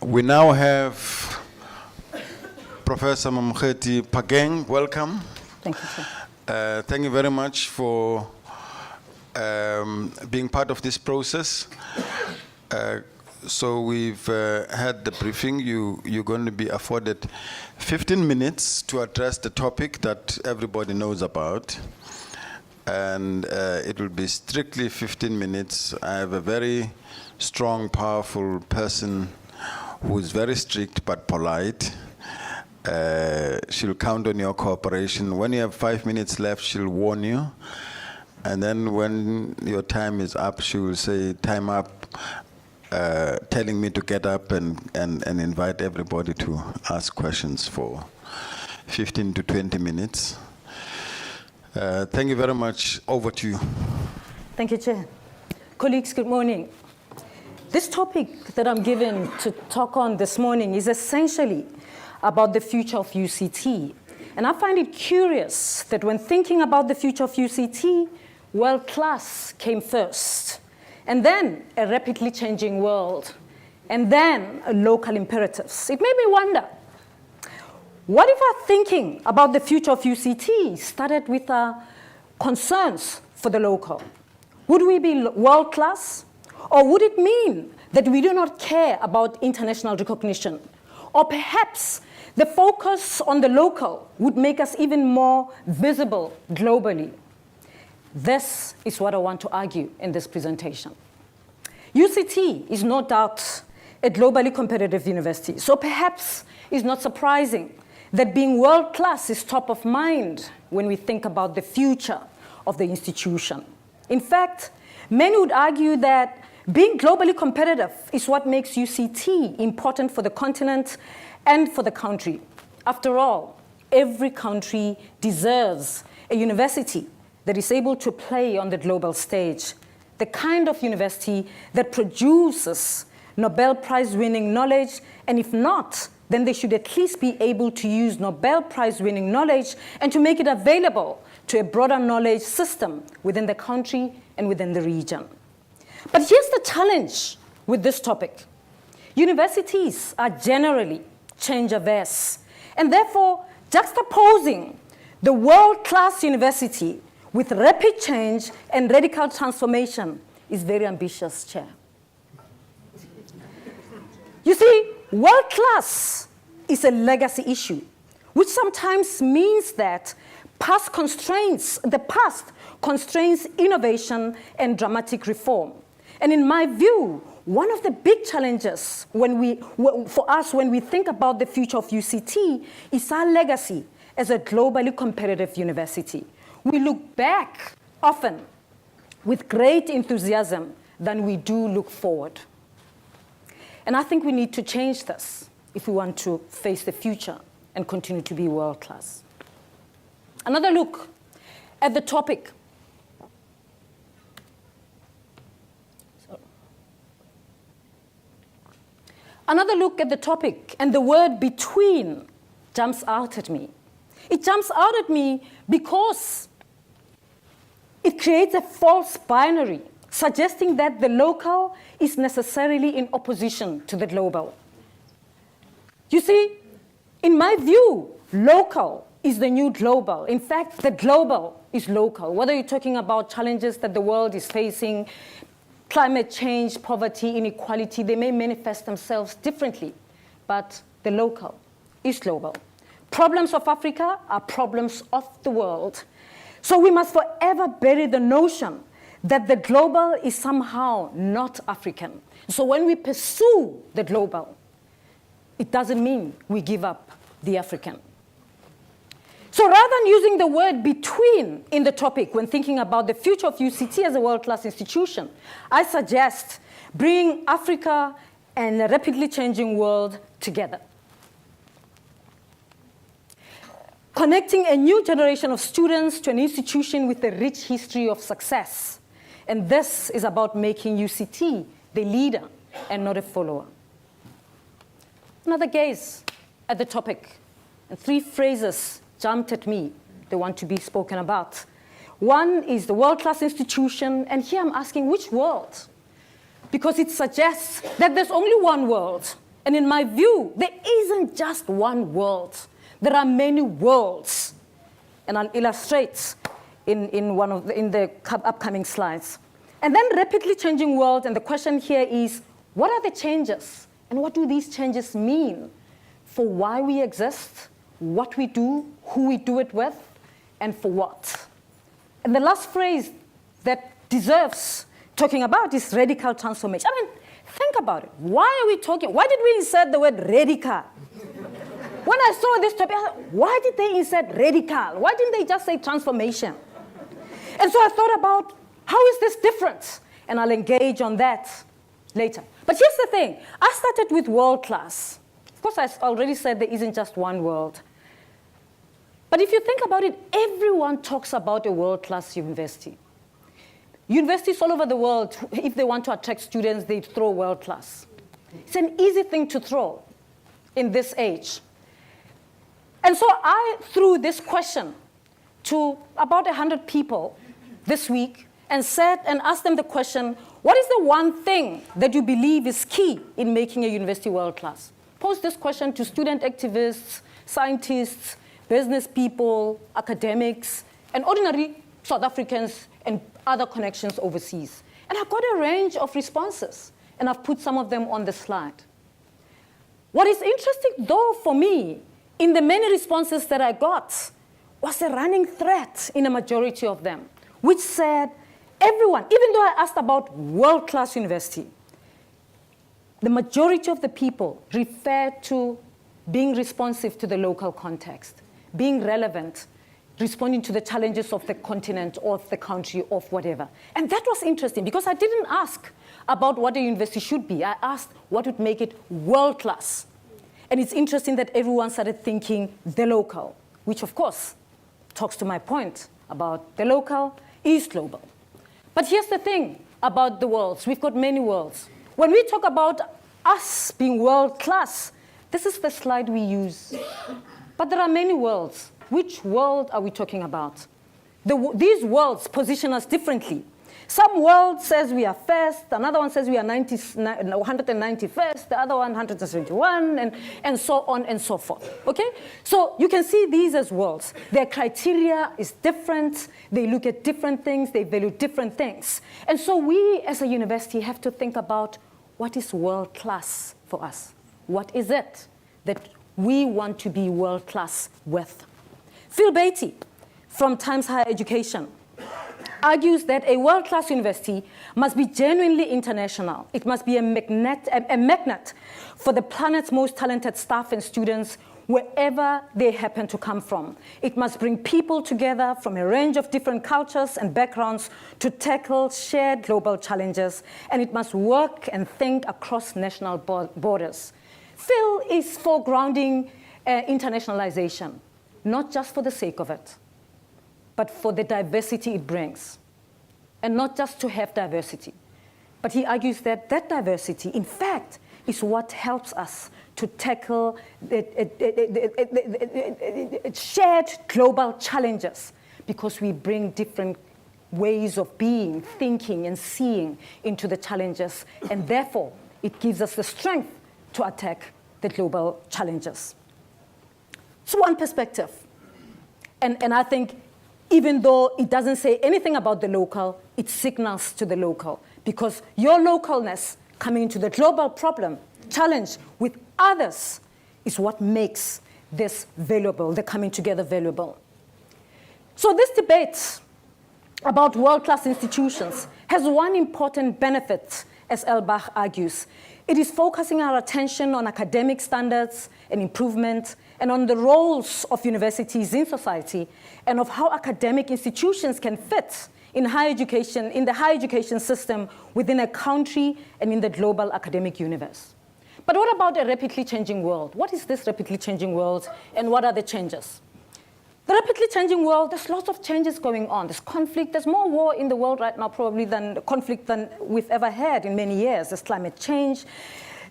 We now have Professor Mamokgethi Phakeng. Welcome. Thank you, sir. Thank you very much for being part of this process. So we've had the briefing. You're going to be afforded 15 minutes to address the topic that everybody knows about. And it will be strictly 15 minutes. I have a very strong, powerful person who is very strict but polite. She'll count on your cooperation. When you have 5 minutes left, she'll warn you. And then when your time is up, she will say, time up, telling me to get up and invite everybody to ask questions for 15 to 20 minutes. Thank you very much. Over to you. Thank you, Chair. Colleagues, good morning. This topic that I'm given to talk on this morning is essentially about the future of UCT. And I find it curious that when thinking about the future of UCT, world class came first, and then a rapidly changing world, and then local imperatives. It made me wonder, what if our thinking about the future of UCT started with our concerns for the local? Would we be world class? Or would it mean that we do not care about international recognition? Or perhaps the focus on the local would make us even more visible globally? This is what I want to argue in this presentation. UCT is no doubt a globally competitive university, so perhaps it's not surprising that being world-class is top of mind when we think about the future of the institution. In fact, many would argue that being globally competitive is what makes UCT important for the continent and for the country. After all, every country deserves a university that is able to play on the global stage, the kind of university that produces Nobel Prize-winning knowledge, and if not, then they should at least be able to use Nobel Prize-winning knowledge and to make it available to a broader knowledge system within the country and within the region. But here's the challenge with this topic. Universities are generally change-averse, and therefore juxtaposing the world-class university with rapid change and radical transformation is very ambitious, Chair. You see, world-class is a legacy issue, which sometimes means that the past constrains innovation and dramatic reform. And in my view, one of the big challenges for us when we think about the future of UCT is our legacy as a globally competitive university. We look back often with great enthusiasm than we do look forward. And I think we need to change this if we want to face the future and continue to be world-class. Another look at the topic. Another look at the topic, and the word between jumps out at me. It jumps out at me because it creates a false binary, suggesting that the local is necessarily in opposition to the global. You see, in my view, local is the new global. In fact, the global is local. Whether you're talking about challenges that the world is facing, climate change, poverty, inequality, they may manifest themselves differently, but the local is global. Problems of Africa are problems of the world. So we must forever bury the notion that the global is somehow not African. So when we pursue the global, it doesn't mean we give up the African. So rather than using the word between in the topic when thinking about the future of UCT as a world-class institution, I suggest bringing Africa and a rapidly changing world together. Connecting a new generation of students to an institution with a rich history of success. And this is about making UCT the leader and not a follower. Another gaze at the topic, and 3 phrases jumped at me, they want to be spoken about. One is the world-class institution, and here I'm asking which world? Because it suggests that there's only one world, And in my view, there isn't just one world. There are many worlds. And I'll illustrate in the upcoming slides. And then rapidly changing world, and the question here is, what are the changes? And what do these changes mean for why we exist, what we do, who we do it with, and for what? And the last phrase that deserves talking about is radical transformation. I mean, think about it. Why did we insert the word radical? When I saw this topic, I thought, why did they insert radical? Why didn't they just say transformation? And so I thought about, how is this different? And I'll engage on that later. But here's the thing. I started with world class. Of course, I already said there isn't just one world. But if you think about it, everyone talks about a world-class university. Universities all over the world, if they want to attract students, they throw world class. It's an easy thing to throw in this age. And so I threw this question to about 100 people this week and asked them the question, what is the one thing that you believe is key in making a university world class? Pose this question to student activists, scientists, business people, academics, and ordinary South Africans and other connections overseas. And I got a range of responses, and I've put some of them on the slide. What is interesting, though, for me, in the many responses that I got, was a running thread in a majority of them, which said, everyone, even though I asked about world-class university, the majority of the people referred to being responsive to the local context, being relevant, responding to the challenges of the continent or of the country or whatever. And that was interesting because I didn't ask about what a university should be. I asked what would make it world-class. And it's interesting that everyone started thinking the local, which of course talks to my point about the local is global. But here's the thing about the worlds. We've got many worlds. When we talk about us being world-class, this is the slide we use. But there are many worlds. Which world are we talking about? These worlds position us differently. Some world says we are first, another one says we are 191st, the other one 171, and so on and so forth. Okay? So you can see these as worlds. Their criteria is different. They look at different things. They value different things. And so we as a university have to think about what is world class for us. What is it that we want to be world class with? Phil Beatty from Times Higher Education argues that a world-class university must be genuinely international. It must be a magnet for the planet's most talented staff and students wherever they happen to come from. It must bring people together from a range of different cultures and backgrounds to tackle shared global challenges, and it must work and think across national borders. Phil is foregrounding internationalization, not just for the sake of it, but for the diversity it brings. And not just to have diversity, but he argues that that diversity, in fact, is what helps us to tackle shared global challenges, because we bring different ways of being, thinking, and seeing into the challenges, and therefore it gives us the strength to attack the global challenges. So one perspective, and I think even though it doesn't say anything about the local, it signals to the local, because your localness coming into the global problem, challenge with others, is what makes this valuable, the coming together valuable. So this debate about world-class institutions has one important benefit, as Elbach argues. It is focusing our attention on academic standards and improvement, and on the roles of universities in society, and of how academic institutions can fit in higher education, in the higher education system within a country and in the global academic universe. But what about a rapidly changing world? What is this rapidly changing world, and what are the changes? The rapidly changing world, there's lots of changes going on. There's conflict, there's more war in the world right now probably than conflict than we've ever had in many years. There's climate change.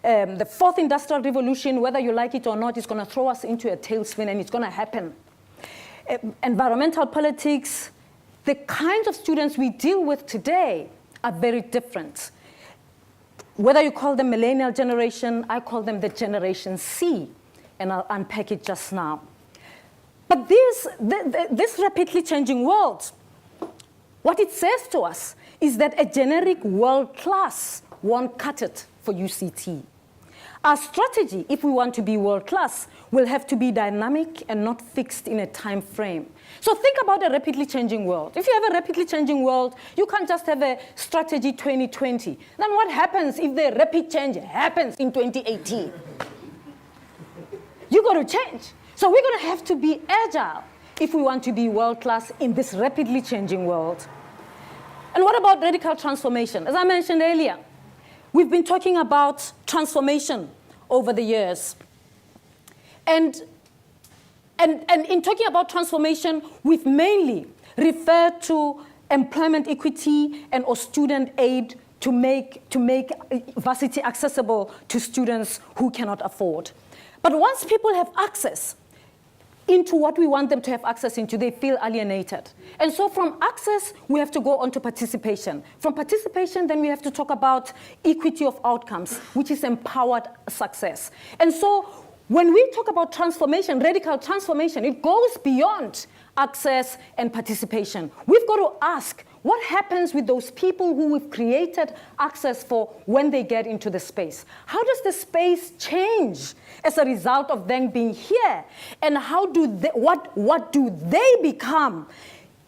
The fourth industrial revolution, whether you like it or not, is going to throw us into a tailspin, and it's going to happen. Environmental politics, the kinds of students we deal with today are very different. whether you call them millennial generation, I call them the Generation C, and I'll unpack it just now. But this rapidly changing world, what it says to us is that a generic world class won't cut it for UCT. Our strategy, if we want to be world class, will have to be dynamic and not fixed in a time frame. So think about a rapidly changing world. If you have a rapidly changing world, you can't just have a strategy 2020. Then what happens if the rapid change happens in 2018? You got to change. So we're going to have to be agile if we want to be world class in this rapidly changing world. And what about radical transformation? As I mentioned earlier, we've been talking about transformation over the years. And in talking about transformation, we've mainly referred to employment equity and or student aid to make varsity accessible to students who cannot afford. But once people have access into what we want them to have access into, they feel alienated. And so from access, we have to go on to participation. From participation, then we have to talk about equity of outcomes, which is empowered success. And so when we talk about transformation, radical transformation, it goes beyond access and participation. We've got to ask, what happens with those people who we've created access for when they get into the space? How does the space change as a result of them being here? And how do they, what do they become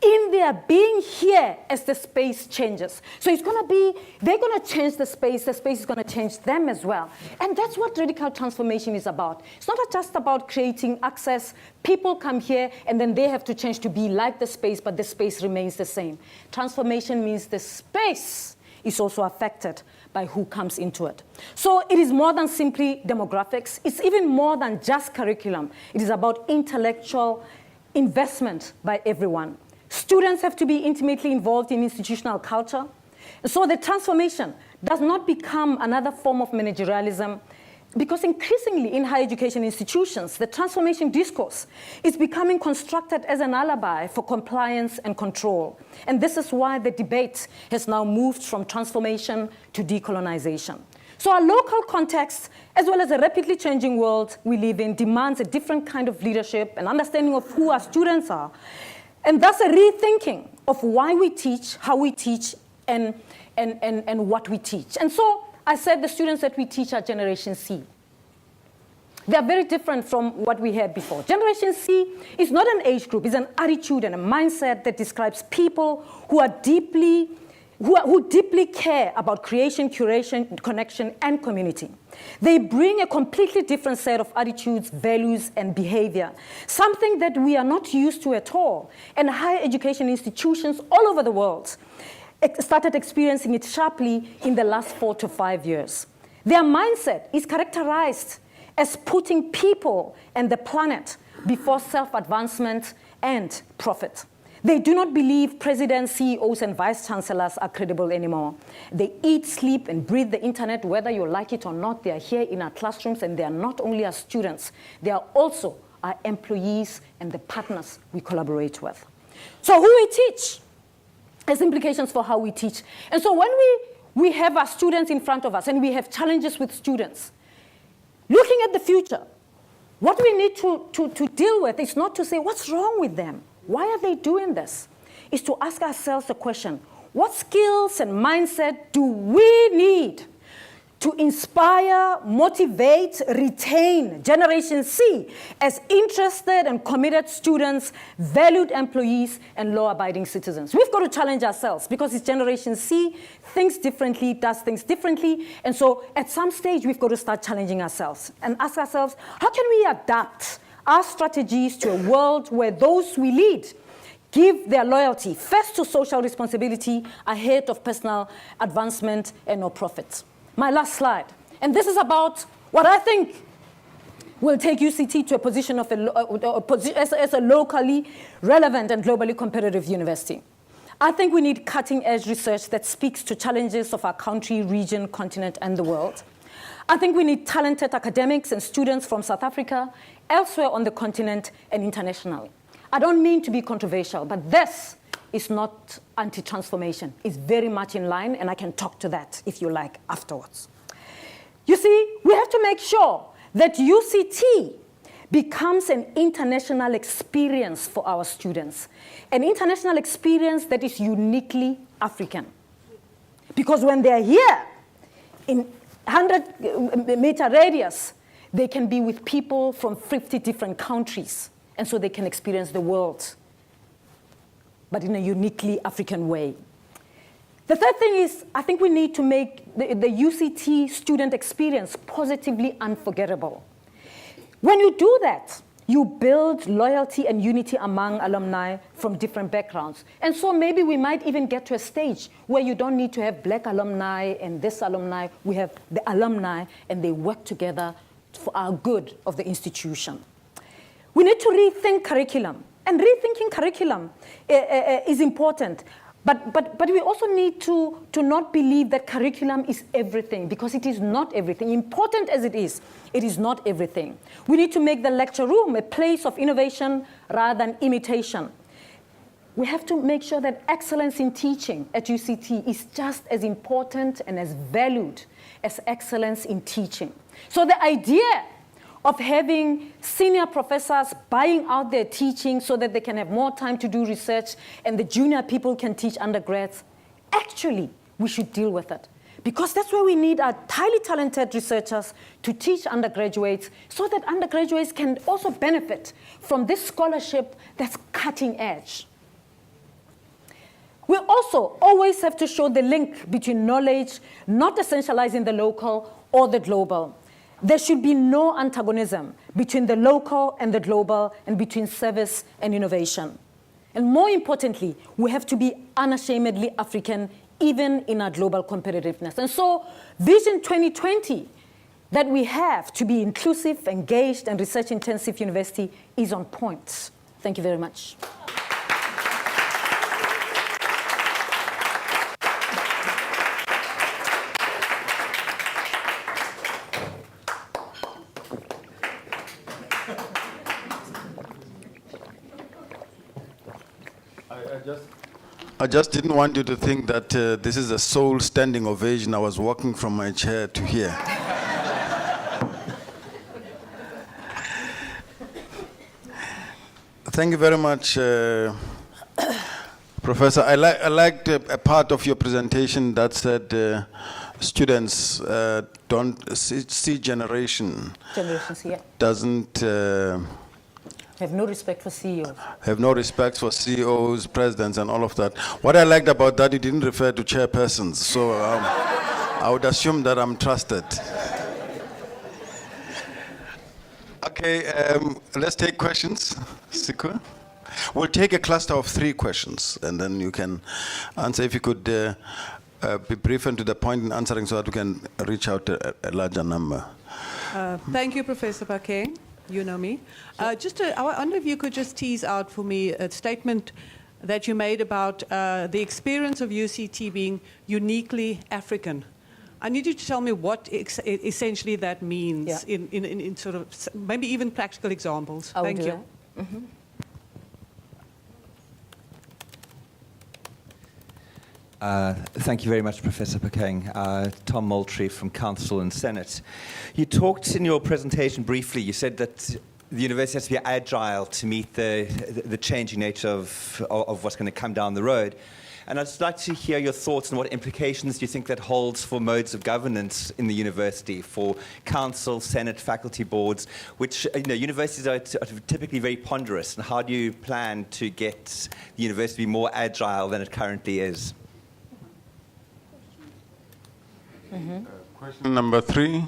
in their being here as the space changes? So it's going to be, they're going to change the space is going to change them as well. And that's what radical transformation is about. It's not just about creating access. People come here and then they have to change to be like the space, but the space remains the same. Transformation means the space is also affected by who comes into it. So it is more than simply demographics. It's even more than just curriculum. It is about intellectual investment by everyone. Students have to be intimately involved in institutional culture. So the transformation does not become another form of managerialism, because increasingly in higher education institutions, the transformation discourse is becoming constructed as an alibi for compliance and control. And this is why the debate has now moved from transformation to decolonization. So our local context, as well as the rapidly changing world we live in, demands a different kind of leadership and understanding of who our students are. And thus a rethinking of why we teach, how we teach, and what we teach. And so I said the students that we teach are Generation C. They are very different from what we had before. Generation C is not an age group, it's an attitude and a mindset that describes people who deeply care about creation, curation, connection, and community. They bring a completely different set of attitudes, values, and behavior, something that we are not used to at all. And higher education institutions all over the world started experiencing it sharply in the last 4 to 5 years. Their mindset is characterized as putting people and the planet before self-advancement and profit. They do not believe presidents, CEOs, and vice chancellors are credible anymore. They eat, sleep, and breathe the internet, whether you like it or not. They are here in our classrooms, and they are not only our students, they are also our employees and the partners we collaborate with. So who we teach has implications for how we teach. And so when we have our students in front of us and we have challenges with students, looking at the future, what we need to deal with is not to say, what's wrong with them? Why are they doing this? Is to ask ourselves the question, what skills and mindset do we need to inspire, motivate, retain Generation C as interested and committed students, valued employees, and law-abiding citizens? We've got to challenge ourselves because it's Generation C, thinks differently, does things differently, and so at some stage we've got to start challenging ourselves and ask ourselves, how can we adapt our strategies to a world where those we lead give their loyalty first to social responsibility ahead of personal advancement and no profits? My last slide. And this is about what I think will take UCT to a position of as a locally relevant and globally competitive university. I think we need cutting-edge research that speaks to challenges of our country, region, continent, and the world. I think we need talented academics and students from South Africa, elsewhere on the continent, and internationally. I don't mean to be controversial, but this is not anti-transformation. It's very much in line, and I can talk to that, if you like, afterwards. You see, we have to make sure that UCT becomes an international experience for our students, an international experience that is uniquely African. Because when they're here, in 100-meter radius, they can be with people from 50 different countries, and so they can experience the world, but in a uniquely African way. The third thing is, I think we need to make the UCT student experience positively unforgettable. When you do that, you build loyalty and unity among alumni from different backgrounds. And so maybe we might even get to a stage where you don't need to have black alumni and this alumni. We have the alumni, and they work together for our good of the institution. We need to rethink curriculum. And rethinking curriculum is important. But we also need to not believe that curriculum is everything, because it is not everything. Important as it is not everything. We need to make the lecture room a place of innovation rather than imitation. We have to make sure that excellence in teaching at UCT is just as important and as valued as excellence in teaching. So the idea of having senior professors buying out their teaching so that they can have more time to do research and the junior people can teach undergrads, actually, we should deal with it. Because that's where we need our highly talented researchers to teach undergraduates so that undergraduates can also benefit from this scholarship that's cutting edge. We also always have to show the link between knowledge, not essentializing the local or the global. There should be no antagonism between the local and the global, and between service and innovation. And more importantly, we have to be unashamedly African, even in our global competitiveness. And so Vision 2020, that we have to be inclusive, engaged, and research-intensive university is on point. Thank you very much. I just didn't want you to think that this is a soul standing ovation. I was walking from my chair to here. Thank you very much, Professor. I liked a part of your presentation that said students don't see generations, Yeah. Doesn't Have no respect for CEOs. Have no respect for CEOs, presidents, and all of that. What I liked about that, it didn't refer to chairpersons. So I would assume that I'm trusted. Okay, let's take questions. Sikwe? We'll take a cluster of 3 questions, and then you can answer. If you could be brief and to the point in answering so that we can reach out to a larger number. Thank you, Professor Phakeng. You know me. I wonder if you could just tease out for me a statement that you made about the experience of UCT being uniquely African. I need you to tell me what essentially that means in sort of maybe even practical examples. Thank you. Mm-hmm. Thank you very much, Professor Phakeng. Tom Moultrie from Council and Senate. You talked in your presentation briefly, you said that the university has to be agile to meet the changing nature of what's going to come down the road. And I'd just like to hear your thoughts on what implications do you think that holds for modes of governance in the university, for council, senate, faculty boards, which universities are typically very ponderous. And how do you plan to get the university to be more agile than it currently is? Mm-hmm. Question number 3.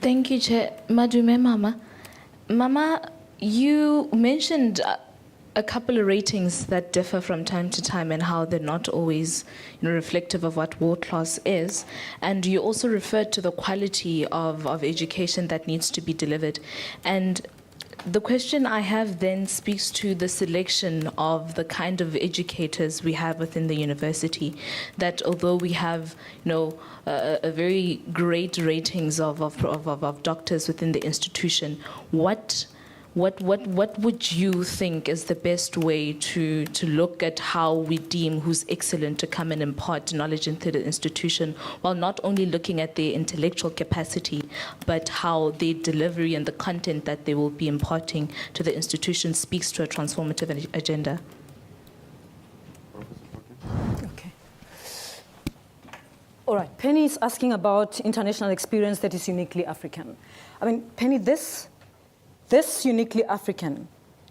Thank you, Chair. Madume Mama. Mama, you mentioned a couple of ratings that differ from time to time and how they're not always reflective of what world class is. And you also referred to the quality of education that needs to be delivered. And the question I have then speaks to the selection of the kind of educators we have within the university, that although we have, a very great ratings of doctors within the institution, what what would you think is the best way to look at how we deem who's excellent to come and impart knowledge into the institution, while not only looking at their intellectual capacity, but how their delivery and the content that they will be imparting to the institution speaks to a transformative agenda? Okay. All right, Penny is asking about international experience that is uniquely African. I mean, Penny, this uniquely African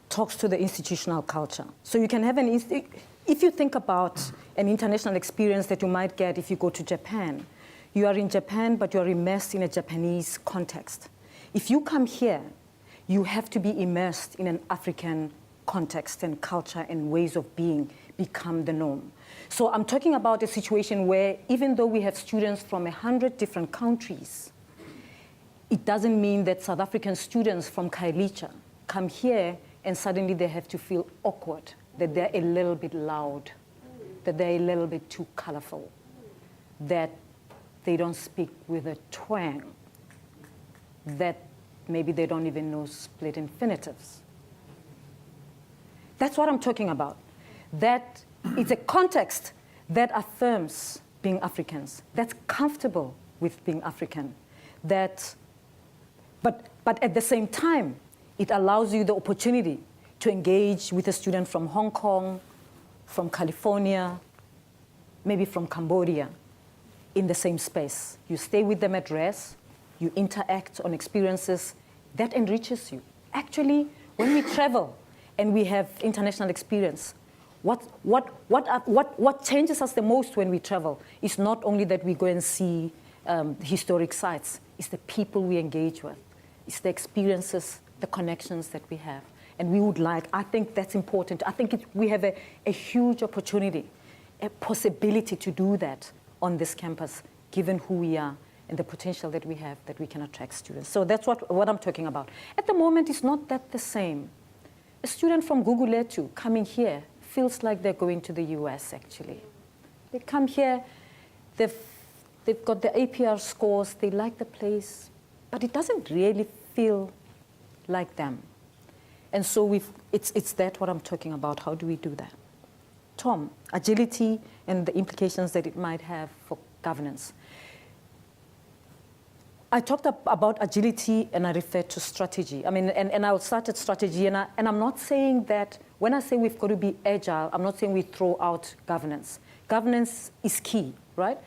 talks to the institutional culture. So you can have if you think about an international experience that you might get if you go to Japan, you are in Japan, but you are immersed in a Japanese context. If you come here, you have to be immersed in an African context and culture and ways of being become the norm. So I'm talking about a situation where even though we have students from 100 different countries, it doesn't mean that South African students from Khayelitsha come here and suddenly they have to feel awkward, that they're a little bit loud, that they're a little bit too colorful, that they don't speak with a twang, that maybe they don't even know split infinitives. That's what I'm talking about. That it's a context that affirms being Africans, that's comfortable with being African, but at the same time, it allows you the opportunity to engage with a student from Hong Kong, from California, maybe from Cambodia, in the same space. You stay with them at rest, you interact on experiences, that enriches you. Actually, when we travel and we have international experience, what changes us the most when we travel is not only that we go and see historic sites, it's the people we engage with. It's the experiences, the connections that we have. And we would like, I think that's important. I think we have a huge opportunity, a possibility to do that on this campus, given who we are and the potential that we have, that we can attract students. So that's what I'm talking about. At the moment, it's not that the same. A student from Guguletu coming here feels like they're going to the US, actually. They come here, they've got the APR scores, they like the place, but it doesn't really feel like them. And so it's that what I'm talking about. How do we do that? Tom, agility and the implications that it might have for governance. I talked about agility and I referred to strategy. I mean, and I'll start at strategy, and I'm not saying that, when I say we've got to be agile, I'm not saying we throw out governance. Governance is key, right?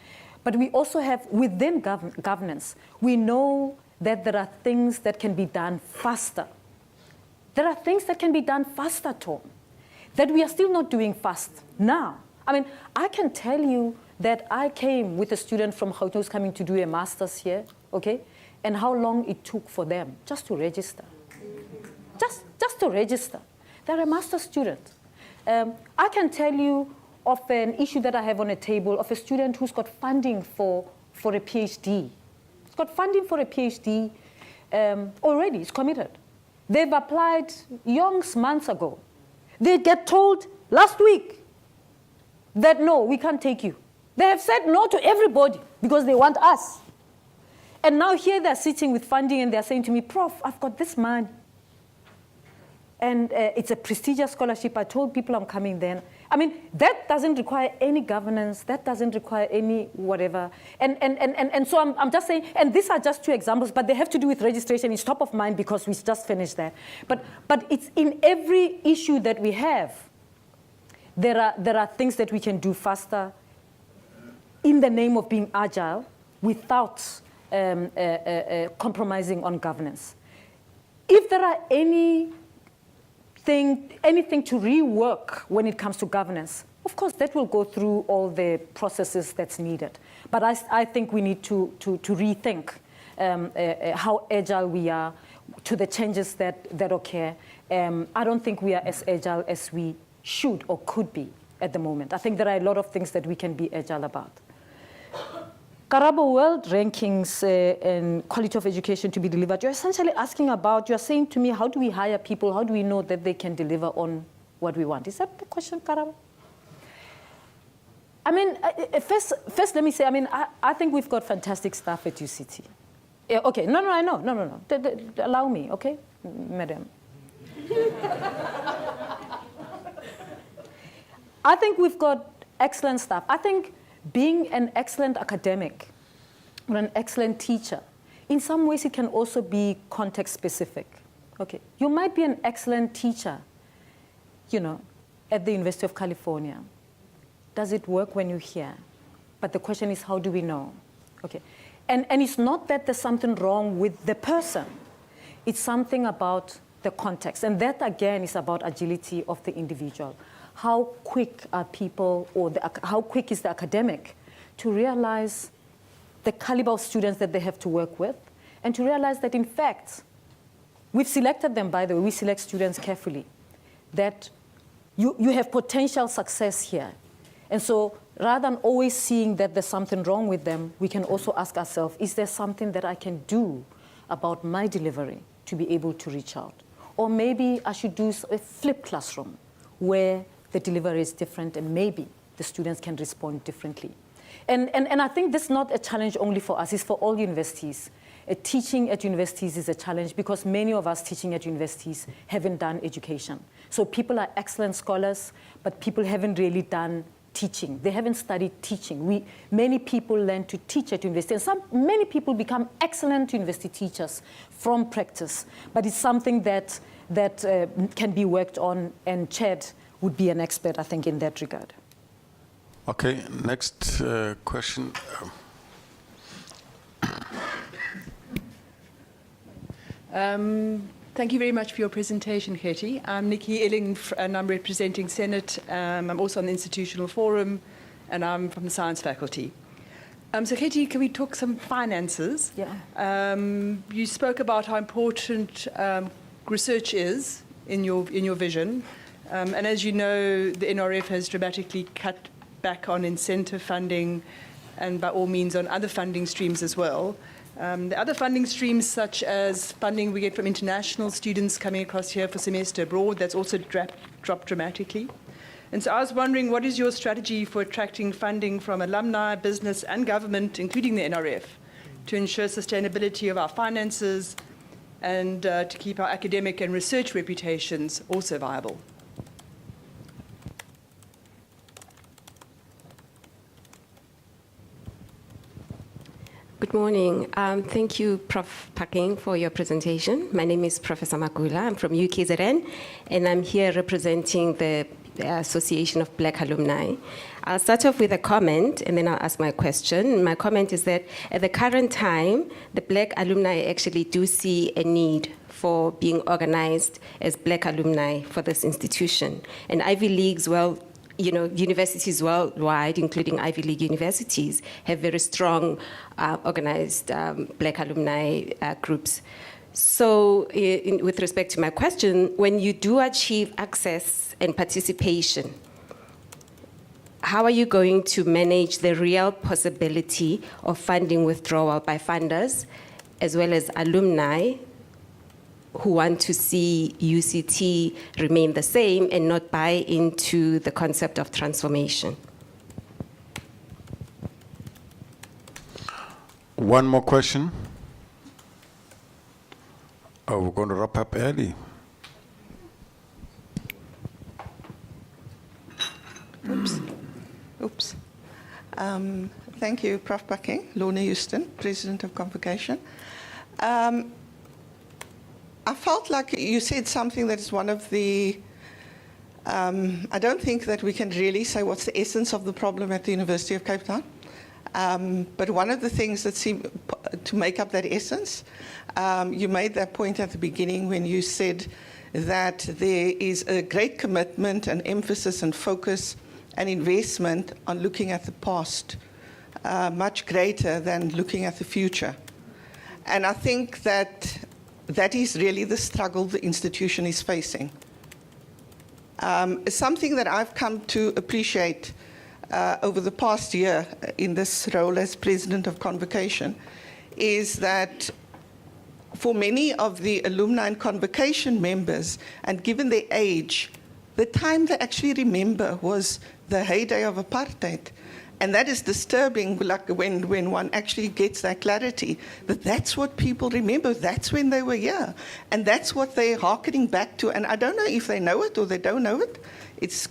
But we also have, within governance, we know that there are things that can be done faster. There are things that can be done faster, Tom, that we are still not doing fast now. I mean, I can tell you that I came with a student from Gauteng who's coming to do a master's here, okay? And how long it took for them just to register. Just to register. They're a master's student. I can tell you of an issue that I have on a table of a student who's got funding for a PhD. He's got funding for a PhD already, it's committed. They've applied months ago. They get told last week that no, we can't take you. They have said no to everybody because they want us. And now here they're sitting with funding and they're saying to me, Prof, I've got this money. And it's a prestigious scholarship. I told people I'm coming then. I mean, that doesn't require any governance. That doesn't require any whatever. And so I'm just saying, and these are just two examples, but they have to do with registration. It's top of mind because we just finished that. But it's in every issue that we have, there are things that we can do faster in the name of being agile without compromising on governance. If there are anything to rework when it comes to governance, of course, that will go through all the processes that's needed. But I think we need to rethink how agile we are to the changes that occur. I don't think we are as agile as we should or could be at the moment. I think there are a lot of things that we can be agile about. Karabo, world rankings and quality of education to be delivered. You're essentially asking about, you're saying to me, how do we hire people? How do we know that they can deliver on what we want? Is that the question, Karabo? I mean, first let me say, I mean, I think we've got fantastic staff at UCT. Yeah, okay, no, I know, no. Allow me, okay, madam. I think we've got excellent staff. I think being an excellent academic or an excellent teacher, in some ways it can also be context specific. Okay, you might be an excellent teacher, you know, at the University of California. Does it work when you're here? But the question is, how do we know? Okay, and it's not that there's something wrong with the person. It's something about the context. And that, again, is about agility of the individual. How quick are people, or how quick is the academic to realize the caliber of students that they have to work with, and to realize that, in fact, we've selected them, by the way, we select students carefully, that you have potential success here. And so rather than always seeing that there's something wrong with them, we can also ask ourselves, is there something that I can do about my delivery to be able to reach out? Or maybe I should do a flipped classroom where the delivery is different and maybe the students can respond differently. And I think this is not a challenge only for us, it's for all universities. Teaching at universities is a challenge because many of us teaching at universities haven't done education. So people are excellent scholars, but people haven't really done teaching. They haven't studied teaching. Many people learn to teach at university, and many people become excellent university teachers from practice, but it's something that can be worked on, and Chad would be an expert, I think, in that regard. Okay, next question. Thank you very much for your presentation, Gethi. I'm Nikki Elling, and I'm representing Senate. I'm also on the Institutional Forum, and I'm from the Science Faculty. So, Gethi, can we talk some finances? Yeah. You spoke about how important research is in your vision. And as you know, the NRF has dramatically cut back on incentive funding and by all means on other funding streams as well. The other funding streams, such as funding we get from international students coming across here for semester abroad, that's also dropped dramatically. And so I was wondering, what is your strategy for attracting funding from alumni, business, and government, including the NRF, to ensure sustainability of our finances and to keep our academic and research reputations also viable? Good morning. Thank you, Prof. Phakeng, for your presentation. My name is Professor Magula. I'm from UKZN, and I'm here representing the Association of Black Alumni. I'll start off with a comment, and then I'll ask my question. My comment is that at the current time, the Black alumni actually do see a need for being organized as Black alumni for this institution. And Ivy Leagues, well, you know, universities worldwide, including Ivy League universities, have very strong organized Black alumni groups. So with respect to my question, when you do achieve access and participation, how are you going to manage the real possibility of funding withdrawal by funders, as well as alumni who want to see UCT remain the same and not buy into the concept of transformation? One more question. Oh, we're going to wrap up early. Oops. Thank you, Prof. Phakeng. Lorna Houston, President of Convocation. I felt like you said something that is one of the, I don't think that we can really say what's the essence of the problem at the University of Cape Town. But one of the things that seem to make up that essence, you made that point at the beginning when you said that there is a great commitment and emphasis and focus and investment on looking at the past, much greater than looking at the future. And I think that that is really the struggle the institution is facing. Something that I've come to appreciate over the past year in this role as President of Convocation is that for many of the alumni and Convocation members, and given their age, the time they actually remember was the heyday of apartheid. And that is disturbing, like when one actually gets that clarity, that that's what people remember, that's when they were here. And that's what they're hearkening back to. And I don't know if they know it or they don't know it. It's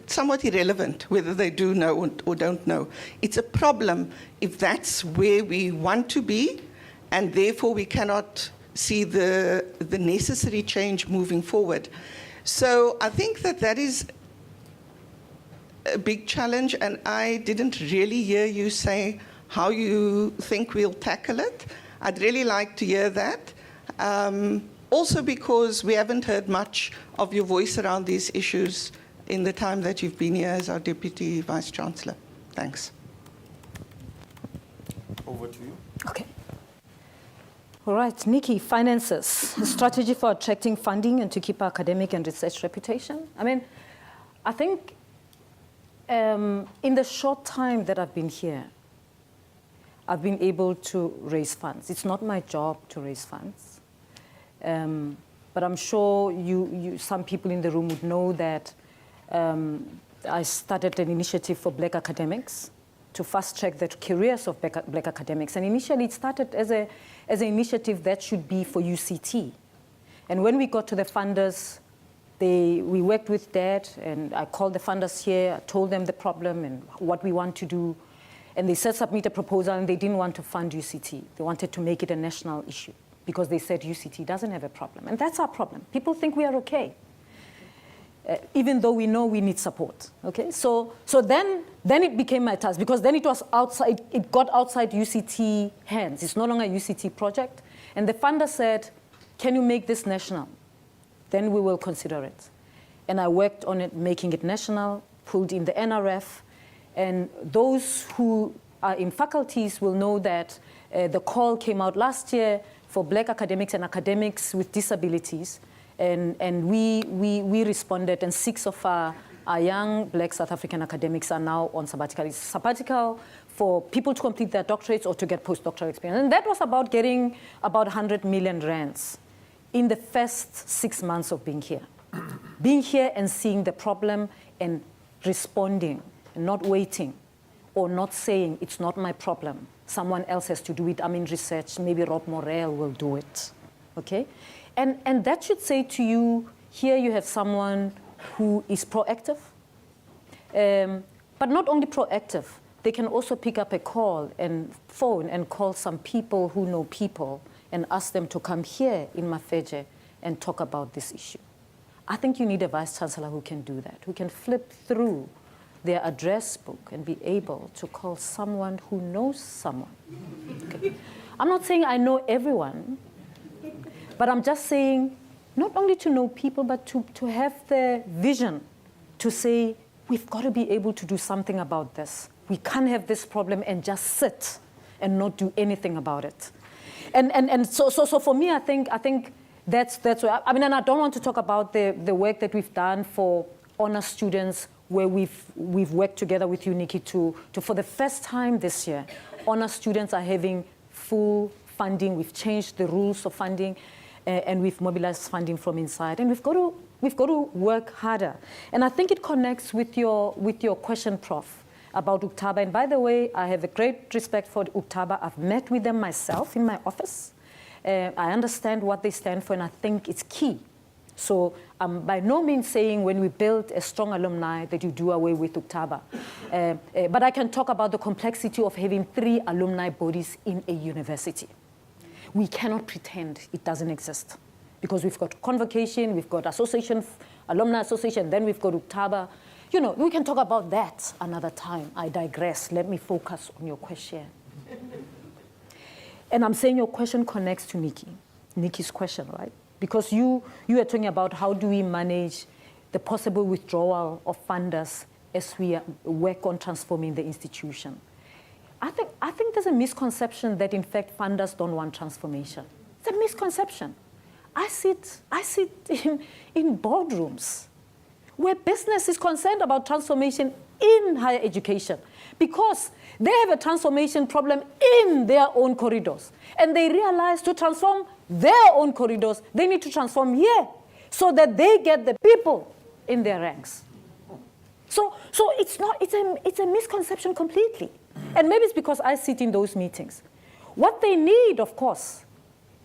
somewhat irrelevant whether they do know or don't know. It's a problem if that's where we want to be, and therefore we cannot see the necessary change moving forward. So I think that is a big challenge, and I didn't really hear you say how you think we'll tackle it. I'd really like to hear that. Also because we haven't heard much of your voice around these issues in the time that you've been here as our Deputy Vice-Chancellor. Thanks. Over to you. Okay. All right, Nikki, finances, a strategy for attracting funding and to keep our academic and research reputation. I mean, I think in the short time that I've been here, I've been able to raise funds. It's not my job to raise funds. But I'm sure some people in the room would know that I started an initiative for Black academics to fast-track the careers of Black academics. And initially it started as an initiative that should be for UCT. And when we got to the funders, we worked with Dad, and I called the funders here, I told them the problem and what we want to do. And they said submit a proposal, and they didn't want to fund UCT. They wanted to make it a national issue because they said UCT doesn't have a problem. And that's our problem. People think we are okay, even though we know we need support. Okay, so then it became my task, because then it was outside. It got outside UCT hands. It's no longer a UCT project. And the funder said, "Can you make this national? Then we will consider it." And I worked on it, making it national, pulled in the NRF. And those who are in faculties will know that the call came out last year for Black academics and academics with disabilities. And we responded, and 6 of our young Black South African academics are now on sabbatical. It's sabbatical for people to complete their doctorates or to get postdoctoral experience. And that was about getting about 100 million rands in the first 6 months of being here. Being here and seeing the problem and responding, and not waiting or not saying, it's not my problem, someone else has to do it, I'm in research, maybe Rob Morel will do it, okay? And that should say to you, here you have someone who is proactive, but not only proactive, they can also pick up a call and phone and call some people who know people and ask them to come here in Mafeje and talk about this issue. I think you need a vice-chancellor who can do that, who can flip through their address book and be able to call someone who knows someone. Okay. I'm not saying I know everyone, but I'm just saying not only to know people, but to have the vision to say, we've got to be able to do something about this. We can't have this problem and just sit and not do anything about it. And so for me, I think that's where, I mean, and I don't want to talk about the work that we've done for honor students, where we've worked together with you, Nikki, to for the first time this year, honor students are having full funding. We've changed the rules of funding, and we've mobilized funding from inside. And we've got to work harder. And I think it connects with your question, Prof, about UCT-VC. And by the way, I have a great respect for UCT-VC. I've met with them myself in my office. I understand what they stand for, and I think it's key. So I'm by no means saying when we build a strong alumni that you do away with UCT-VC. But I can talk about the complexity of having 3 alumni bodies in a university. We cannot pretend it doesn't exist, because we've got convocation, we've got association, alumni association, then we've got UCT-VC. You know, we can talk about that another time. I digress. Let me focus on your question. And I'm saying your question connects to Nikki's question, right? Because you are talking about how do we manage the possible withdrawal of funders as we work on transforming the institution. I think there's a misconception that, in fact, funders don't want transformation. It's a misconception. I sit in boardrooms where business is concerned about transformation in higher education, because they have a transformation problem in their own corridors. And they realize to transform their own corridors, they need to transform here so that they get the people in their ranks. So it's a misconception completely. And maybe it's because I sit in those meetings. What they need, of course,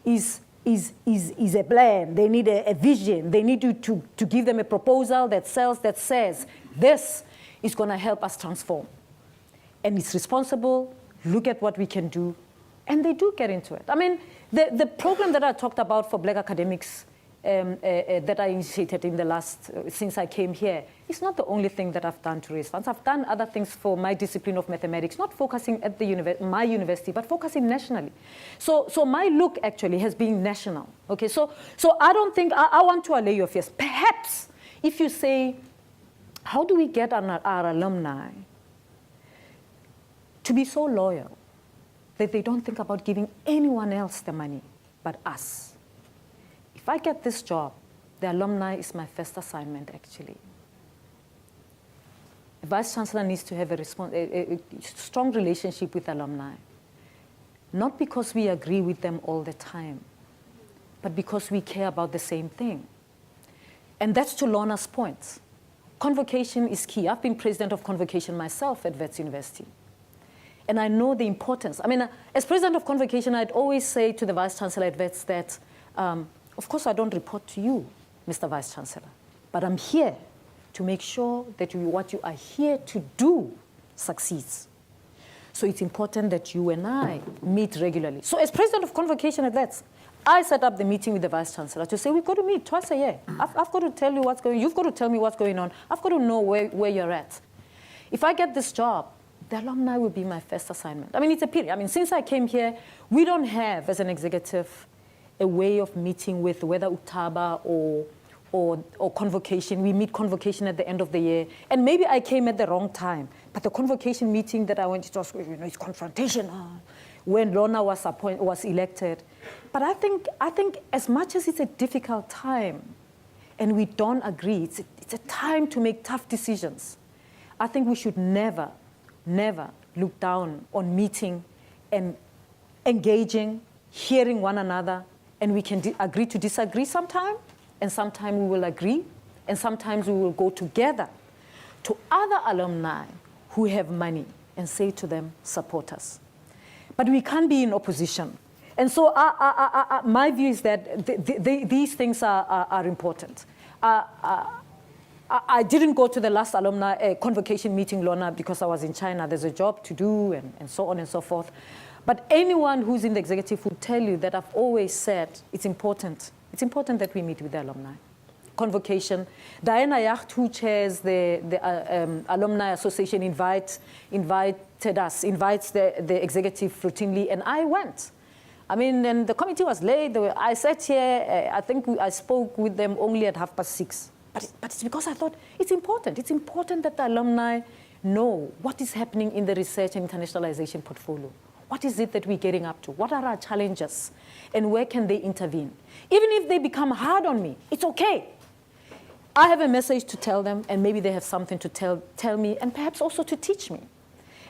is a plan. They need a vision. They need you to give them a proposal that says, this is going to help us transform. And it's responsible, look at what we can do, and they do get into it. I mean, the program that I talked about for Black academics that I initiated in the last, since I came here, is not the only thing that I've done to raise funds. I've done other things for my discipline of mathematics, not focusing at my university, but focusing nationally. So my look actually has been national. Okay, so I don't think, I want to allay your fears. Perhaps if you say, how do we get our alumni to be so loyal that they don't think about giving anyone else the money but us? If I get this job, the alumni is my first assignment, actually. The Vice-Chancellor needs to have a strong relationship with alumni, not because we agree with them all the time, but because we care about the same thing. And that's to Lorna's point. Convocation is key. I've been president of convocation myself at Wits University. And I know the importance. I mean, as president of convocation, I'd always say to the Vice-Chancellor at Wits that, of course, I don't report to you, Mr. Vice-Chancellor, but I'm here to make sure that what you are here to do succeeds. So it's important that you and I meet regularly. So as president of convocation at Wits, I set up the meeting with the Vice-Chancellor to say, we've got to meet twice a year. I've got to tell you what's going on. You've got to tell me what's going on. I've got to know where you're at. If I get this job, the alumni will be my first assignment. I mean, it's a pity. I mean, since I came here, we don't have, as an executive, a way of meeting with whether Utaba or convocation. We meet convocation at the end of the year. And maybe I came at the wrong time. But the convocation meeting that I went to, it's confrontational when Lorna was elected. But I think as much as it's a difficult time and we don't agree, it's a time to make tough decisions. I think we should never look down on meeting and engaging, hearing one another, and we can agree to disagree sometime, and sometimes we will agree, and sometimes we will go together to other alumni who have money and say to them, support us. But we can't be in opposition. And so my view is that these things are important. I didn't go to the last alumni convocation meeting, Lorna, because I was in China. There's a job to do and so on and so forth. But anyone who's in the executive will tell you that I've always said it's important. It's important that we meet with the alumni. Convocation. Diana Yacht, who chairs the Alumni Association, invites the executive routinely, and I went. I mean, and the committee was late. I sat here. I think I spoke with them only at 6:30. But it's because I thought it's important. It's important that the alumni know what is happening in the research and internationalization portfolio. What is it that we're getting up to? What are our challenges? And where can they intervene? Even if they become hard on me, it's okay. I have a message to tell them, and maybe they have something to tell me, and perhaps also to teach me.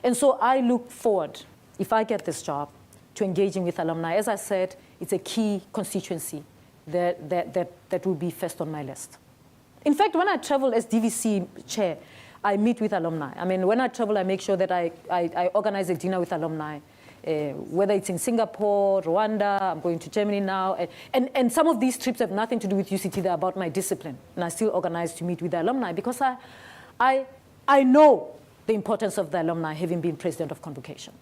And so I look forward, if I get this job, to engaging with alumni. As I said, it's a key constituency that will be first on my list. In fact, when I travel as DVC chair, I meet with alumni. I mean, when I travel, I make sure that I organize a dinner with alumni, whether it's in Singapore, Rwanda, I'm going to Germany now. And some of these trips have nothing to do with UCT, they're about my discipline. And I still organize to meet with the alumni because I know the importance of the alumni, having been president of convocation.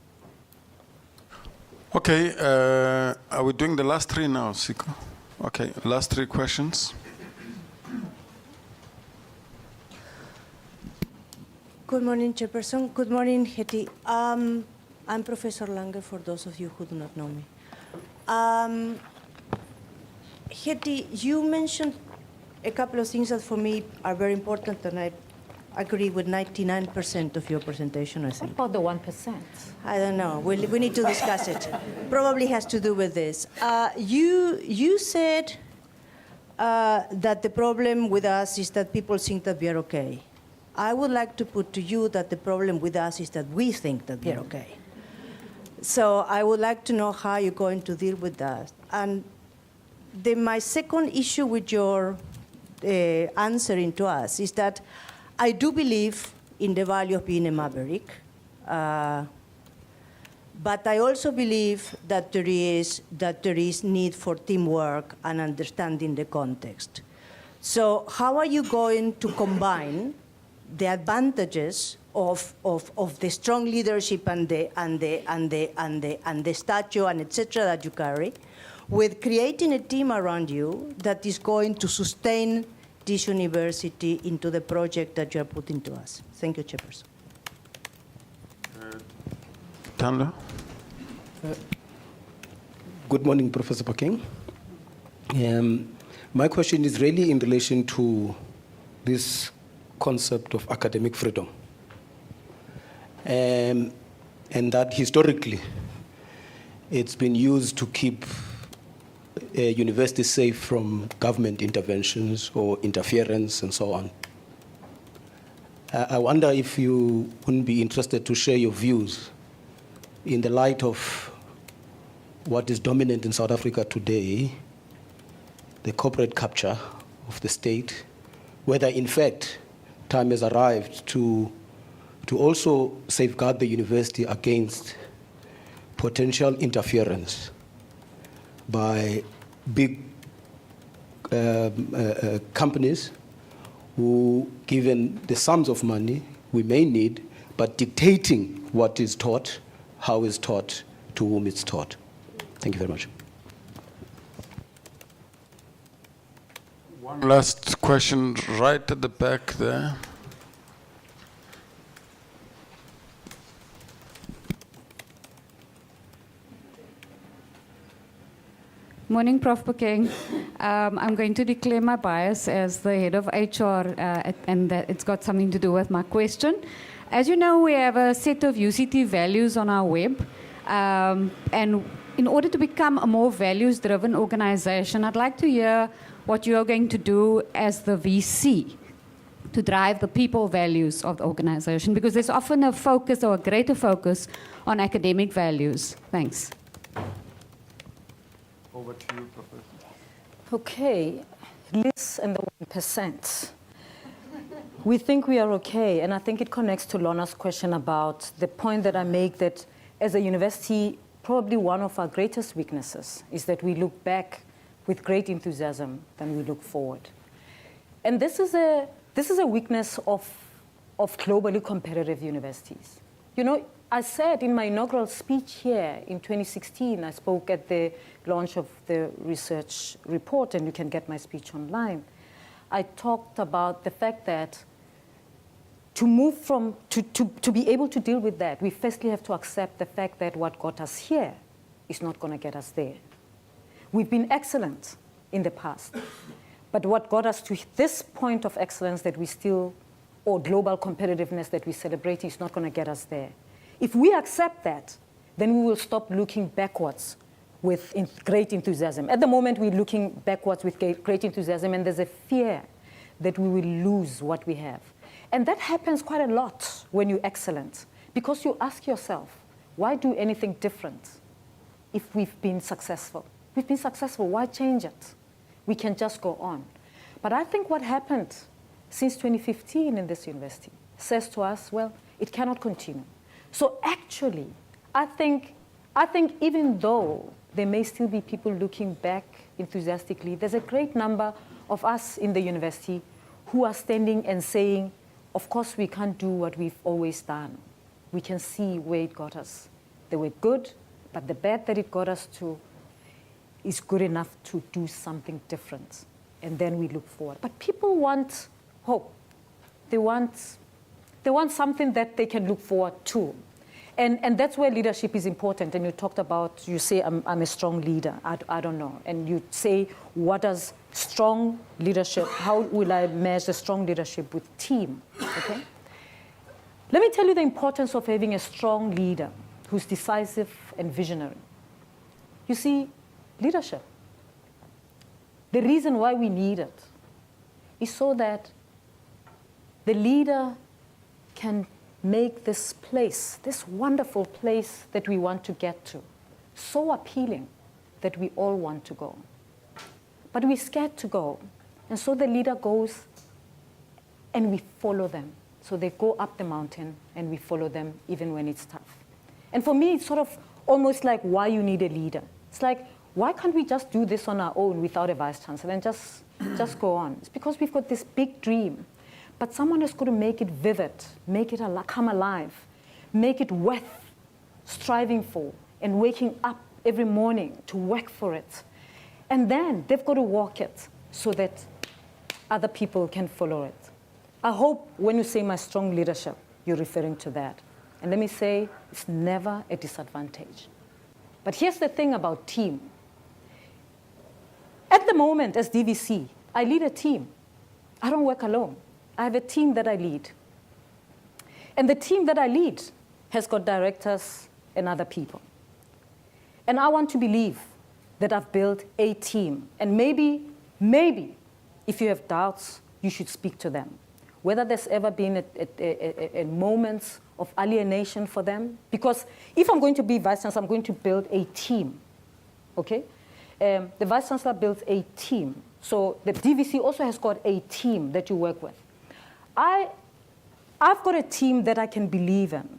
Okay, are we doing the last three now, Siko? Okay, last three questions. Good morning, Chairperson. Good morning, Hetty. I'm Professor Lange, for those of you who do not know me. Hetty, you mentioned a couple of things that for me are very important, and I agree with 99% of your presentation, I think. What about the 1%? I don't know. We need to discuss it. Probably has to do with this. You said that the problem with us is that people think that we are okay. I would like to put to you that the problem with us is that we think that we are okay. So I would like to know how you're going to deal with that. And my second issue with your answering to us is that I do believe in the value of being a maverick, but I also believe that there is need for teamwork and understanding the context. So how are you going to combine the advantages of the strong leadership and the stature and etc. that you carry, with creating a team around you that is going to sustain this university into the project that you are putting to us? Thank you, Chairperson. Tando? Good morning, Professor Phakeng. My question is really in relation to this concept of academic freedom. And that historically, it's been used to keep universities safe from government interventions or interference and so on. I wonder if you wouldn't be interested to share your views in the light of what is dominant in South Africa today, the corporate capture of the state, whether in fact time has arrived to also safeguard the university against potential interference by big companies who, given the sums of money we may need, but dictating what is taught, how it's taught, to whom it's taught. Thank you very much. One last question right at the back there. Morning, Prof. Phakeng. I'm going to declare my bias as the head of HR, and that it's got something to do with my question. As you know, we have a set of UCT values on our web, and in order to become a more values-driven organization, I'd like to hear what you are going to do as the VC to drive the people values of the organization, because there's often a focus or a greater focus on academic values. Thanks. Over to you, Professor. Okay, Liz and the 1%. We think we are okay, and I think it connects to Lona's question about the point that I make that as a university, probably one of our greatest weaknesses is that we look back with great enthusiasm than we look forward. And this is a weakness of globally competitive universities. You know, I said in my inaugural speech here in 2016, I spoke at the launch of the research report, and you can get my speech online. I talked about the fact that to move from, to be able to deal with that, we firstly have to accept the fact that what got us here is not going to get us there. We've been excellent in the past, but what got us to this point of excellence that we still, or global competitiveness that we celebrate, is not going to get us there. If we accept that, then we will stop looking backwards with great enthusiasm. At the moment, we're looking backwards with great enthusiasm, and there's a fear that we will lose what we have. And that happens quite a lot when you're excellent, because you ask yourself, why do anything different if we've been successful? We've been successful, why change it? We can just go on. But I think what happened since 2015 in this university says to us, well, it cannot continue. So actually, I think even though there may still be people looking back enthusiastically, there's a great number of us in the university who are standing and saying, of course we can't do what we've always done. We can see where it got us. They were good, but the bad that it got us to is good enough to do something different. And then we look forward. But people want hope. They want something that they can look forward to. And that's where leadership is important. And you talked about, you say, I'm a strong leader. I don't know. And you say, what does strong leadership, how will I measure strong leadership with team? Okay? Let me tell you the importance of having a strong leader who's decisive and visionary. You see, leadership, the reason why we need it is so that the leader can make this place, this wonderful place that we want to get to, so appealing that we all want to go. But we're scared to go. And so the leader goes and we follow them. So they go up the mountain, and we follow them even when it's tough. And for me, it's sort of almost like why you need a leader. It's like, why can't we just do this on our own without a vice chancellor and just go on? It's because we've got this big dream, but someone has got to make it vivid, make it come alive, make it worth striving for and waking up every morning to work for it. And then they've got to walk it so that other people can follow it. I hope when you say my strong leadership, you're referring to that. And let me say, it's never a disadvantage. But here's the thing about team. At the moment, as DVC, I lead a team. I don't work alone. I have a team that I lead. And the team that I lead has got directors and other people. And I want to believe that I've built a team. And maybe, if you have doubts, you should speak to them. Whether there's ever been a moments of alienation for them. Because if I'm going to be Vice Chancellor, I'm going to build a team, okay? The Vice Chancellor builds a team. So the DVC also has got a team that you work with. I've got a team that I can believe in,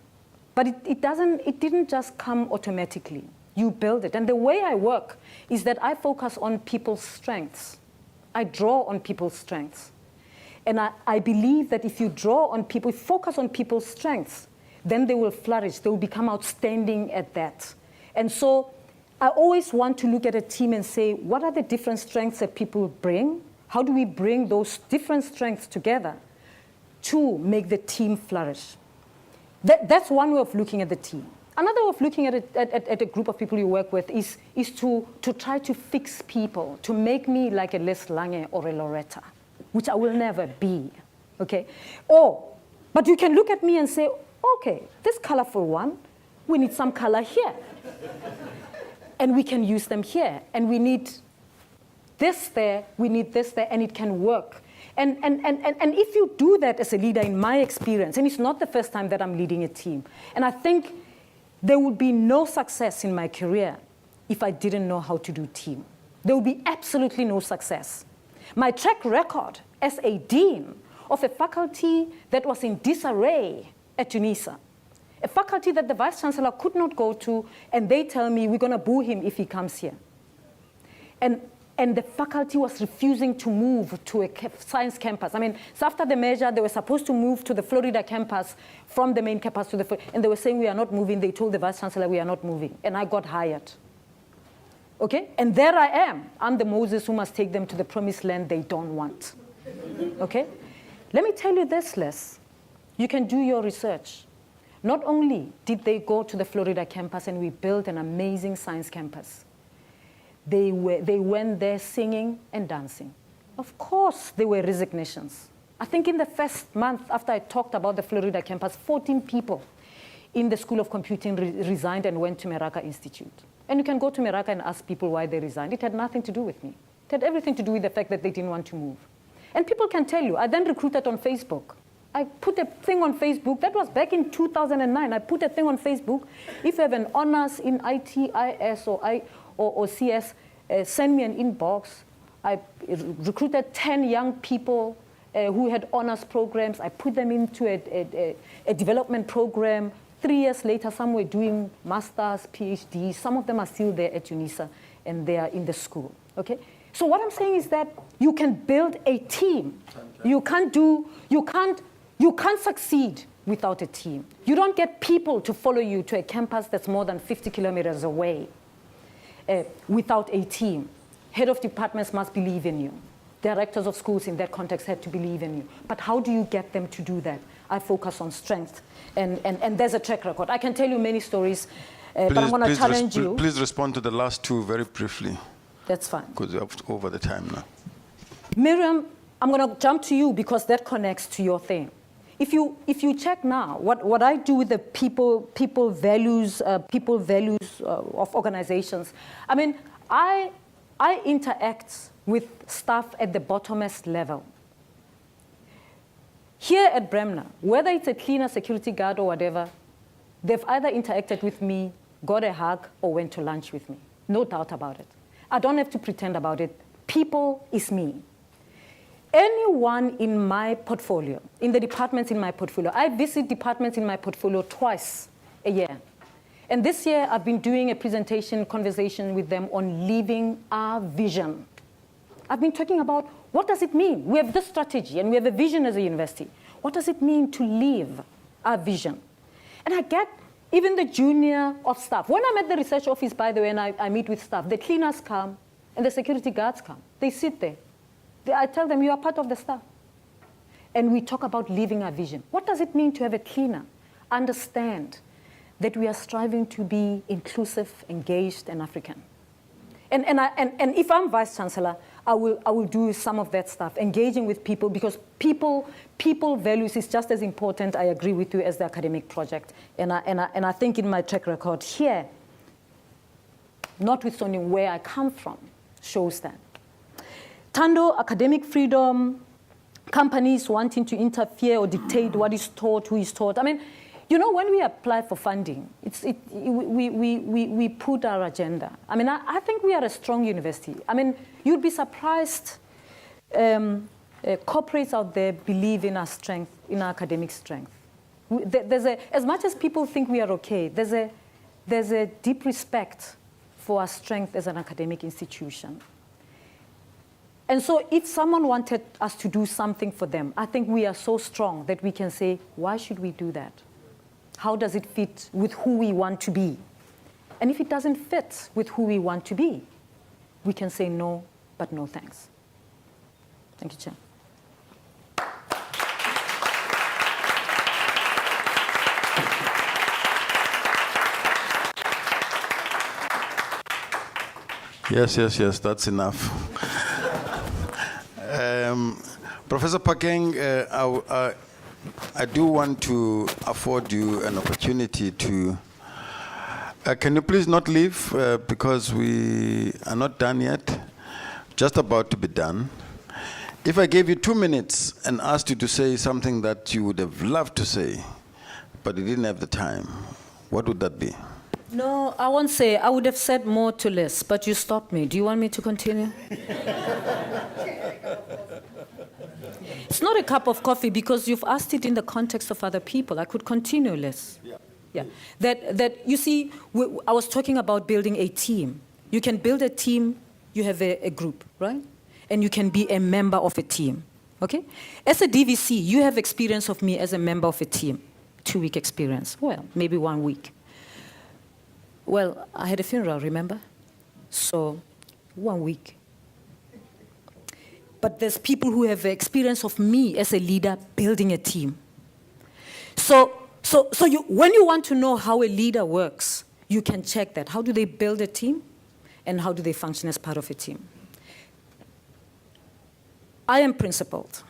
but it didn't just come automatically. You build it. And the way I work is that I focus on people's strengths. I draw on people's strengths. And I believe that if you draw on people, focus on people's strengths, then they will flourish. They will become outstanding at that. And so I always want to look at a team and say, what are the different strengths that people bring? How do we bring those different strengths together to make the team flourish? That's one way of looking at the team. Another way of looking at a group of people you work with is to try to fix people, to make me like a Les Lange or a Loretta, which I will never be, okay? But you can look at me and say, okay, this colorful one, we need some color here. And we can use them here. And we need this there, we need this there, and it can work. And if you do that as a leader, in my experience, and it's not the first time that I'm leading a team, and I think there would be no success in my career if I didn't know how to do team. There would be absolutely no success. My track record as a dean of a faculty that was in disarray at UNISA, a faculty that the Vice Chancellor could not go to, and they tell me we're going to boo him if he comes here. And the faculty was refusing to move to a science campus. I mean, so after the measure, they were supposed to move to the Florida campus from the main campus to the, and they were saying we are not moving. They told the Vice Chancellor we are not moving, and I got hired. Okay, and there I am. I'm the Moses who must take them to the promised land they don't want. Okay, let me tell you this, Les. You can do your research. Not only did they go to the Florida campus and we built an amazing science campus, they went there singing and dancing. Of course, there were resignations. I think in the first month after I talked about the Florida campus, 14 people in the School of Computing resigned and went to Meraka Institute. And you can go to Meraka and ask people why they resigned. It had nothing to do with me. It had everything to do with the fact that they didn't want to move. And people can tell you, I then recruited on Facebook. I put a thing on Facebook, that was back in 2009. I put a thing on Facebook. If you have an honors in ITIS or CS, send me an inbox. I recruited 10 young people who had honors programs. I put them into a development program. 3 years later, some were doing masters, PhDs. Some of them are still there at UNISA, and they are in the school. Okay. So what I'm saying is that you can build a team. You can't succeed without a team. You don't get people to follow you to a campus that's more than 50 kilometers away without a team. Head of departments must believe in you. Directors of schools in that context had to believe in you. But how do you get them to do that? I focus on strength. And there's a track record. I can tell you many stories, but I'm going to challenge you. Please respond to the last two very briefly. That's fine. Because we're over the time now. Miriam, I'm going to jump to you because that connects to your thing. If you check now, what I do with the people values of organizations, I mean, I interact with staff at the bottomest level. Here at Bremner, whether it's a cleaner, security guard, or whatever, they've either interacted with me, got a hug, or went to lunch with me. No doubt about it. I don't have to pretend about it. People is me. anyone in my portfolio, in the departments in my portfolio, I visit departments in my portfolio twice a year. And this year, I've been doing a conversation with them on living our vision. I've been talking about what does it mean? We have this strategy and we have a vision as a university. What does it mean to live our vision? And I get even the junior of staff. When I'm at the research office, by the way, and I meet with staff, the cleaners come and the security guards come. They sit there. I tell them, you are part of the staff. And we talk about living our vision. What does it mean to have a cleaner understand that we are striving to be inclusive, engaged, and African? And if I'm Vice Chancellor, I will do some of that stuff, engaging with people, because people values is just as important, I agree with you, as the academic project. And I think in my track record here, notwithstanding where I come from, shows that. Tando, academic freedom, companies wanting to interfere or dictate what is taught, who is taught. I mean, you know, when we apply for funding, we put our agenda. I mean, I think we are a strong university. I mean, you'd be surprised. Corporates out there believe in our strength, in our academic strength. As much as people think we are okay, there's a deep respect for our strength as an academic institution. And so if someone wanted us to do something for them, I think we are so strong that we can say, why should we do that? How does it fit with who we want to be? And if it doesn't fit with who we want to be, we can say no, but no thanks. Thank you, Chair. Yes, that's enough. Professor Phakeng, I do want to afford you an opportunity to, can you please not leave, because we are not done yet, just about to be done. If I gave you 2 minutes and asked you to say something that you would have loved to say, but you didn't have the time, what would that be? No, I won't say. I would have said more to less, but you stopped me. Do you want me to continue? It's not a cup of coffee because you've asked it in the context of other people. I could continue less. Yeah. That you see, I was talking about building a team. You can build a team, you have a group, right? And you can be a member of a team, okay? As a DVC, you have experience of me as a member of a team. 2-week experience, well, maybe 1 week. Well, I had a funeral, remember? So, 1 week. But there's people who have experience of me as a leader building a team. So when you want to know how a leader works, you can check that. How do they build a team? And how do they function as part of a team? I am principled.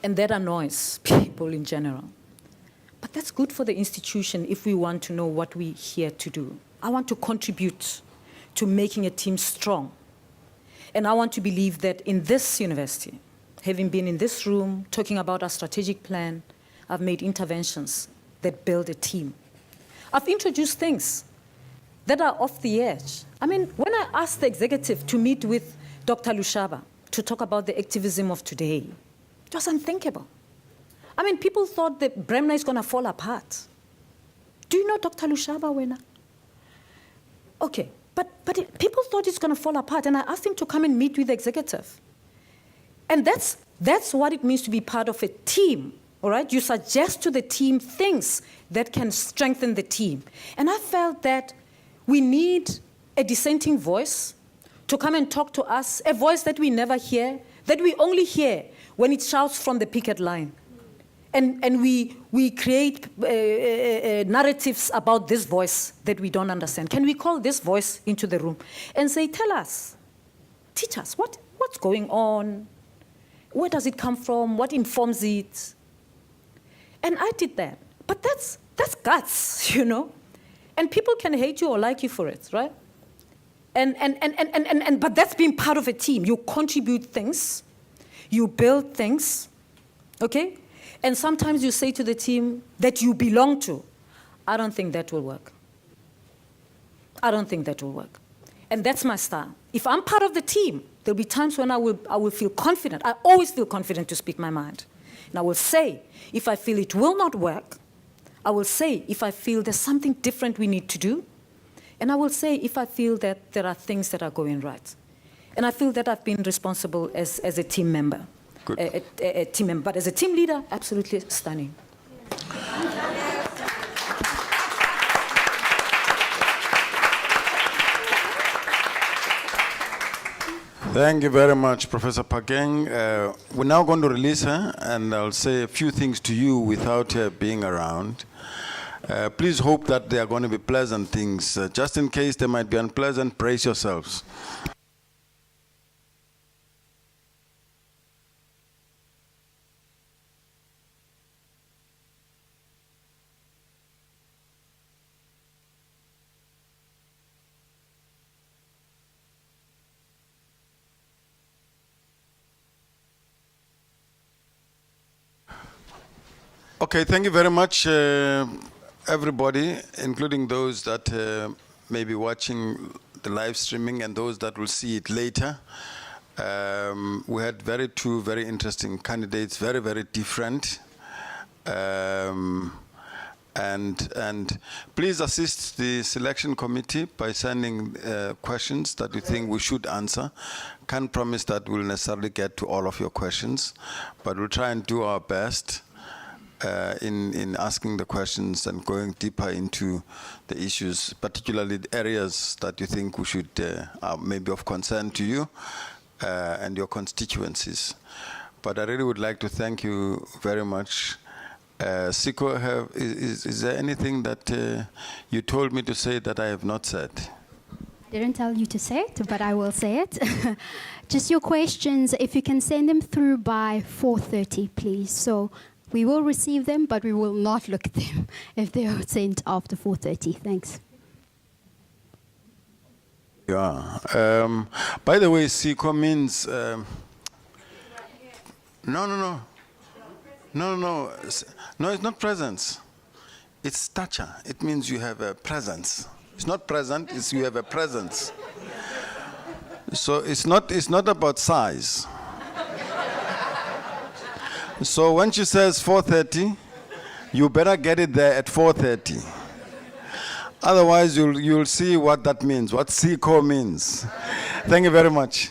And that annoys people in general. But that's good for the institution if we want to know what we're here to do. I want to contribute to making a team strong. And I want to believe that in this university, having been in this room, talking about our strategic plan, I've made interventions that build a team. I've introduced things that are off the edge. I mean, when I asked the executive to meet with Dr. Lushaba to talk about the activism of today, it was unthinkable. I mean, people thought that Bremner is going to fall apart. Do you know Dr. Lushaba, Wena? Okay, but people thought it's going to fall apart, and I asked him to come and meet with the executive. And that's what it means to be part of a team, all right? You suggest to the team things that can strengthen the team. And I felt that we need a dissenting voice to come and talk to us, a voice that we never hear, that we only hear when it shouts from the picket line. And we create narratives about this voice that we don't understand. Can we call this voice into the room and say, tell us, teach us, what's going on? Where does it come from? What informs it? And I did that. But that's guts, you know? And people can hate you or like you for it, right? But that's being part of a team. You contribute things, you build things, okay? And sometimes you say to the team that you belong to, I don't think that will work. I don't think that will work. And that's my style. If I'm part of the team, There'll be times when I will feel confident. I always feel confident to speak my mind. And I will say, if I feel it will not work, I will say if I feel there's something different we need to do, and I will say if I feel that there are things that are going right. And I feel that I've been responsible as a team member. Good. A team member. But as a team leader, absolutely stunning. Thank you very much, Professor Phakeng. We're now going to release her, and I'll say a few things to you without her being around. Please hope that they are going to be pleasant things. Just in case they might be unpleasant, brace yourselves. Okay, thank you very much, everybody, including those that may be watching the live streaming and those that will see it later. We had two very interesting candidates, very, very different. And please assist the selection committee by sending questions that you think we should answer. Can't promise that we'll necessarily get to all of your questions, but we'll try and do our best in asking the questions and going deeper into the issues, particularly the areas that you think we should are maybe of concern to you and your constituencies. But I really would like to thank you very much. Siko, is there anything that you told me to say that I have not said? I didn't tell you to say it, but I will say it. Just your questions, if you can send them through by 4:30, please. So we will receive them, but we will not look at them if they are sent after 4:30. Thanks. Yeah. By the way, Siko means... No, it's not presence. It's stature. It means you have a presence. It's not present, it's you have a presence. So it's not about size. So when she says 4:30, you better get it there at 4:30. Otherwise, you'll see what that means, what Siko means. Thank you very much.